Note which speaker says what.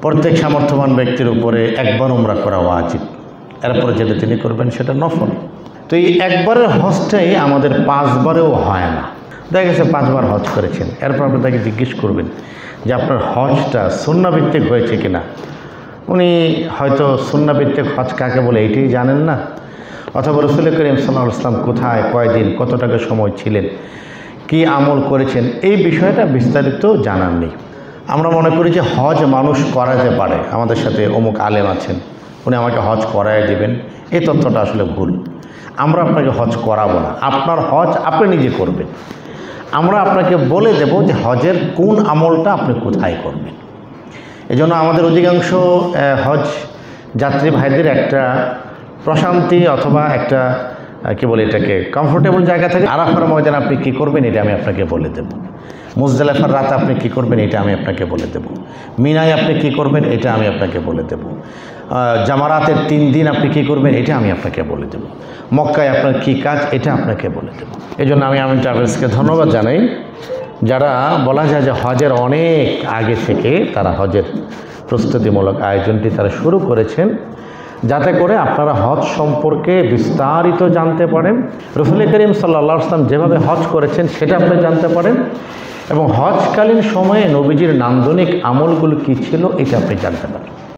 Speaker 1: প্রত্যেক সামর্থ্যবান ব্যক্তির উপরে একবার উমরা করা ওয়াজিব, এরপরে যেটা তিনি করবেন সেটা নফল। তো এই একবারের হজটাই আমাদের 5 বারেও হয় না। দেখা গেছে 5 বার হজ করেছেন, এরপর আপনি তাকে জিজ্ঞেস করবেন যে আপনার হজটা সুন্নাভিত্তিক হয়েছে কিনা। উনি হয়তো সুন্নাভিত্তিক হজ কাকে বলে এটাই জানেন না, অথবা রাসূল করিম সাল্লাল্লাহু আলাইহি ওয়াসাল্লাম কোথায়, কয়দিন, কত টাকা সময় ছিলেন, কি আমল করেছেন, এই বিষয়টা বিস্তারিত জানার নেই। আমরা মনে করি যে হজ মানুষ করাতে পারে, আমাদের সাথে অমুক আলেম আছেন, উনি আমাকে হজ করায় দেবেন, এই তথ্যটা আসলে ভুল। আমরা আপনাকে হজ করাবো না, আপনার হজ আপনি নিজে করবেন। আমরা আপনাকে বলে দেব যে হজের কোন আমলটা আপনি কোথায় করবেন। এজন্য আমাদের অধিকাংশ হজ যাত্রী ভাইদের একটা প্রশান্তি অথবা একটা কি বলে এটাকে কমফোর্টেবল জায়গা থেকে আরাফার ময়দানে আপনি কী করবেন এটা আমি আপনাকে বলে দেব, মুজদালিফার রাতে আপনি কী করবেন এটা আমি আপনাকে বলে দেব, মিনায় আপনি কী করবেন এটা আমি আপনাকে বলে দেব, জামারাতের 3 দিন আপনি কী করবেন এটা আমি আপনাকে বলে দেব, মক্কায় আপনার কী কাজ এটা আপনাকে বলে দেব। এই জন্য আমি আমিন ট্রাভেলসকে ধন্যবাদ জানাই, যারা বলা যায় যে হজের অনেক আগে থেকে তারা হজের প্রস্তুতিমূলক আয়োজনটি তারা শুরু করেছেন, যাতে করে আপনারা হজ সম্পর্কে বিস্তারিত জানতে পারেন, রাসূল করিম সাল্লাল্লাহু আলাইহি ওয়াসাল্লাম যেভাবে হজ করেছেন সেটা আপনি জানতে পারেন, এবং হজকালীন সময়ে নবীজির নান্দনিক আমলগুলো কী ছিল এটা আপনি জানতে পারেন।